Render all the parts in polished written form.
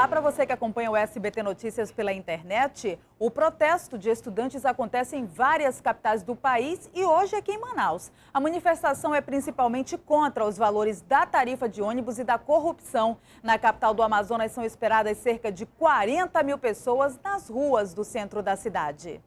Olá para você que acompanha o SBT Notícias pela internet. O protesto de estudantes acontece em várias capitais do país e hoje aqui em Manaus. A manifestação é principalmente contra os valores da tarifa de ônibus e da corrupção. Na capital do Amazonas são esperadas cerca de 40 mil pessoas nas ruas do centro da cidade.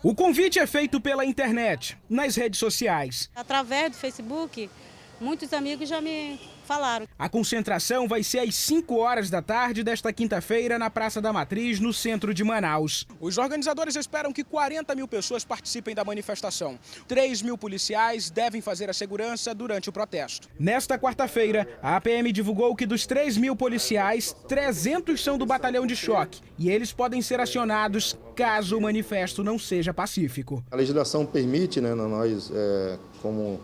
O convite é feito pela internet, nas redes sociais. Através do Facebook, muitos amigos já me falaram. A concentração vai ser às 5 horas da tarde desta quinta-feira na Praça da Matriz, no centro de Manaus. Os organizadores esperam que 40 mil pessoas participem da manifestação. 3 mil policiais devem fazer a segurança durante o protesto. Nesta quarta-feira, a APM divulgou que dos 3 mil policiais, 300 são do batalhão de choque. E eles podem ser acionados caso o manifesto não seja pacífico. A legislação permite, nós, como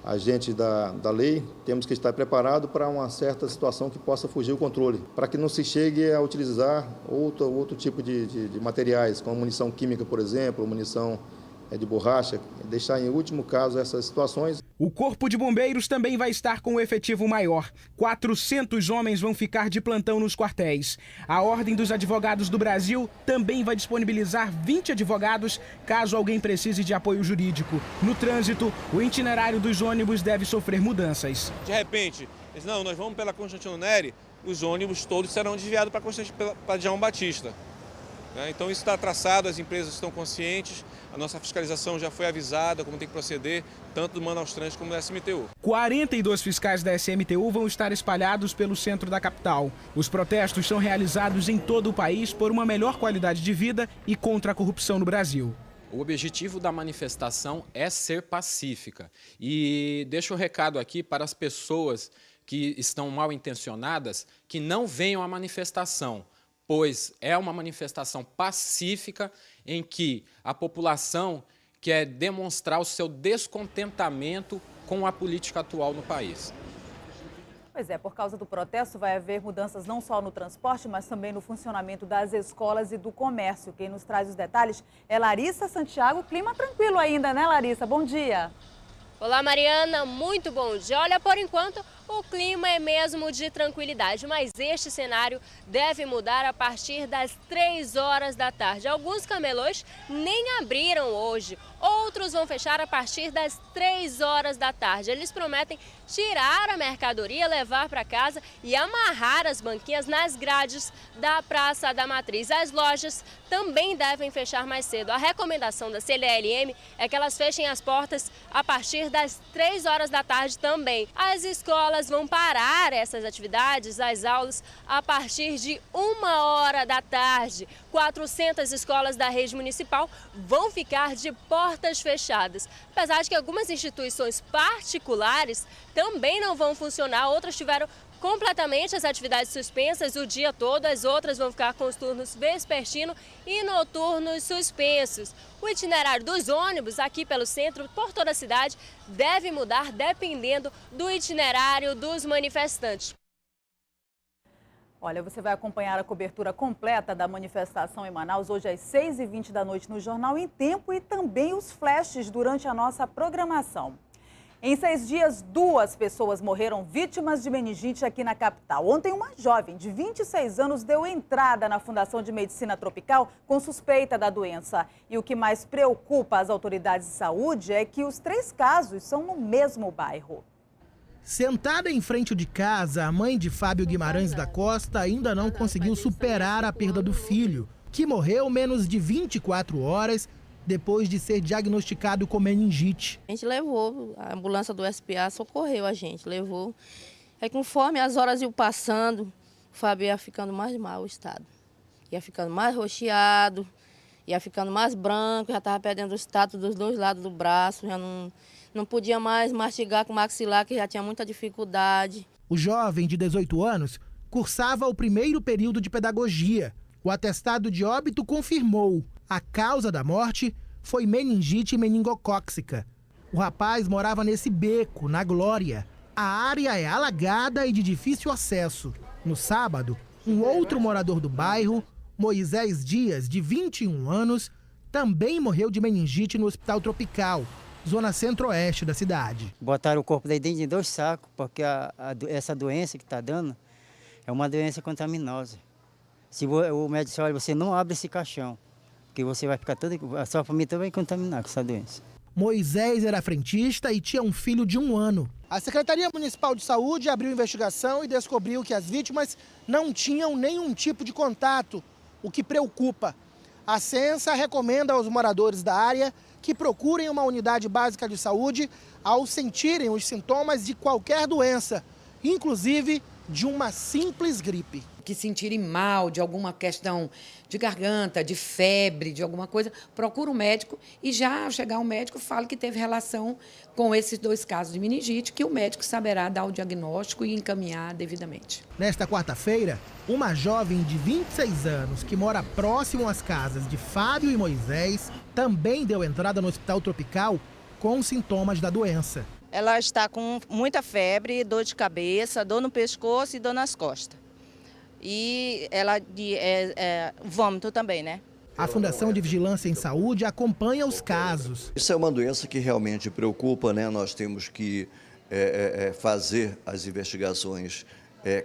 agentes da lei, temos que estar preparados para uma certa situação que possa fugir o controle, para que não se chegue a utilizar outro tipo de materiais, como munição química, por exemplo, munição de borracha, deixar em último caso essas situações. O Corpo de Bombeiros também vai estar com um efetivo maior. 400 homens vão ficar de plantão nos quartéis. A Ordem dos Advogados do Brasil também vai disponibilizar 20 advogados caso alguém precise de apoio jurídico. No trânsito, o itinerário dos ônibus deve sofrer mudanças. De repente, não, nós vamos pela Constantino Neri, os ônibus todos serão desviados para João Batista. Então isso está traçado, as empresas estão conscientes, a nossa fiscalização já foi avisada como tem que proceder, tanto do Manaus Trânsito como da SMTU. 42 fiscais da SMTU vão estar espalhados pelo centro da capital. Os protestos são realizados em todo o país por uma melhor qualidade de vida e contra a corrupção no Brasil. O objetivo da manifestação é ser pacífica. E deixo o recado aqui para as pessoas que estão mal intencionadas que não venham à manifestação, pois é uma manifestação pacífica em que a população quer demonstrar o seu descontentamento com a política atual no país. Pois é, por causa do protesto vai haver mudanças não só no transporte, mas também no funcionamento das escolas e do comércio. Quem nos traz os detalhes é Larissa Santiago. Clima tranquilo ainda, né, Larissa? Bom dia. Olá, Mariana, muito bom dia. Olha, por enquanto, o clima é mesmo de tranquilidade, mas este cenário deve mudar a partir das 3 horas da tarde. Alguns camelôs nem abriram hoje, outros vão fechar a partir das 3 horas da tarde. Eles prometem tirar a mercadoria, levar para casa e amarrar as banquinhas nas grades da Praça da Matriz. As lojas também devem fechar mais cedo. A recomendação da CLLM é que elas fechem as portas a partir das 3 horas da tarde também. As escolas vão parar essas atividades, as aulas, a partir de 1 hora da tarde. 400 escolas da rede municipal vão ficar de portas fechadas. Apesar de que algumas instituições particulares também não vão funcionar, outras tiveram completamente as atividades suspensas o dia todo, as outras vão ficar com os turnos vespertino e noturnos suspensos. O itinerário dos ônibus aqui pelo centro, por toda a cidade, deve mudar dependendo do itinerário dos manifestantes. Olha, você vai acompanhar a cobertura completa da manifestação em Manaus hoje às 6h20 da noite no Jornal em Tempo e também os flashes durante a nossa programação. Em 6 dias, 2 pessoas morreram vítimas de meningite aqui na capital. Ontem, uma jovem de 26 anos deu entrada na Fundação de Medicina Tropical com suspeita da doença. E o que mais preocupa as autoridades de saúde é que os 3 casos são no mesmo bairro. Sentada em frente de casa, a mãe de Fábio Guimarães da Costa ainda não conseguiu superar a perda do filho, que morreu menos de 24 horas depois de ser diagnosticado com meningite. A gente levou, a ambulância do SPA socorreu a gente, levou. Aí conforme as horas iam passando, o Fábio ia ficando mais mal o estado. Ia ficando mais roxeado, ia ficando mais branco, já estava perdendo o status dos 2 lados do braço, já não podia mais mastigar com o maxilar, que já tinha muita dificuldade. O jovem de 18 anos cursava o 1º período de pedagogia. O atestado de óbito confirmou. A causa da morte foi meningite meningocócica. O rapaz morava nesse beco, na Glória. A área é alagada e de difícil acesso. No sábado, um outro morador do bairro Moisés Dias, de 21 anos, também morreu de meningite no Hospital Tropical, zona centro-oeste da cidade. Botaram o corpo dele dentro de 2 sacos, porque essa doença que está dando é uma doença contaminosa. Se o médico disse, olha, você não abre esse caixão, porque você vai ficar a sua família toda vai contaminar com essa doença. Moisés era frentista e tinha um filho de 1 ano. A Secretaria Municipal de Saúde abriu investigação e descobriu que as vítimas não tinham nenhum tipo de contato, o que preocupa. A Censa recomenda aos moradores da área que procurem uma unidade básica de saúde ao sentirem os sintomas de qualquer doença, inclusive de uma simples gripe. Que sentirem mal de alguma questão de garganta, de febre, de alguma coisa, procura um médico e já ao chegar ao médico fala que teve relação com esses 2 casos de meningite, que o médico saberá dar o diagnóstico e encaminhar devidamente. Nesta quarta-feira, uma jovem de 26 anos que mora próximo às casas de Fábio e Moisés também deu entrada no Hospital Tropical com sintomas da doença. Ela está com muita febre, dor de cabeça, dor no pescoço e dor nas costas. E ela vômito também, né? A Fundação de Vigilância em Saúde acompanha os casos. Isso é uma doença que realmente preocupa, né? Nós temos que fazer as investigações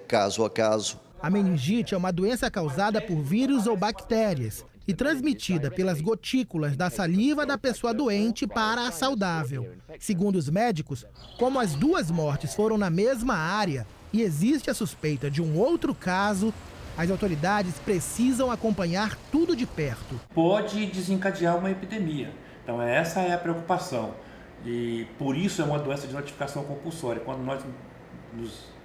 caso a caso. A meningite é uma doença causada por vírus ou bactérias e transmitida pelas gotículas da saliva da pessoa doente para a saudável. Segundo os médicos, como as 2 mortes foram na mesma área e existe a suspeita de um outro caso, as autoridades precisam acompanhar tudo de perto. Pode desencadear uma epidemia. Então essa é a preocupação. E por isso é uma doença de notificação compulsória. Quando nós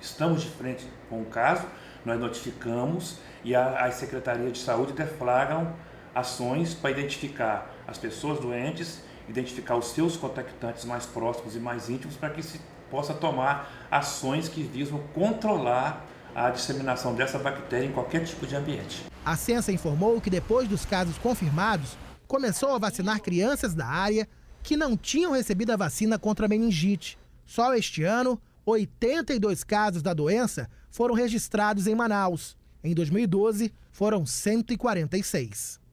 estamos de frente com o caso, nós notificamos e as secretarias de saúde deflagram ações para identificar as pessoas doentes, identificar os seus contactantes mais próximos e mais íntimos para que se possa tomar ações que visam controlar a disseminação dessa bactéria em qualquer tipo de ambiente. A Censa informou que depois dos casos confirmados, começou a vacinar crianças da área que não tinham recebido a vacina contra a meningite. Só este ano, 82 casos da doença foram registrados em Manaus. Em 2012, foram 146.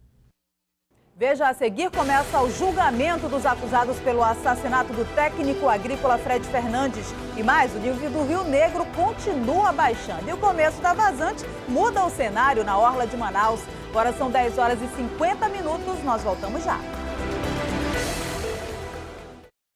Veja a seguir, começa o julgamento dos acusados pelo assassinato do técnico agrícola Fred Fernandes. E mais, o nível do Rio Negro continua baixando. E o começo da vazante muda o cenário na orla de Manaus. Agora são 10 horas e 50 minutos, nós voltamos já.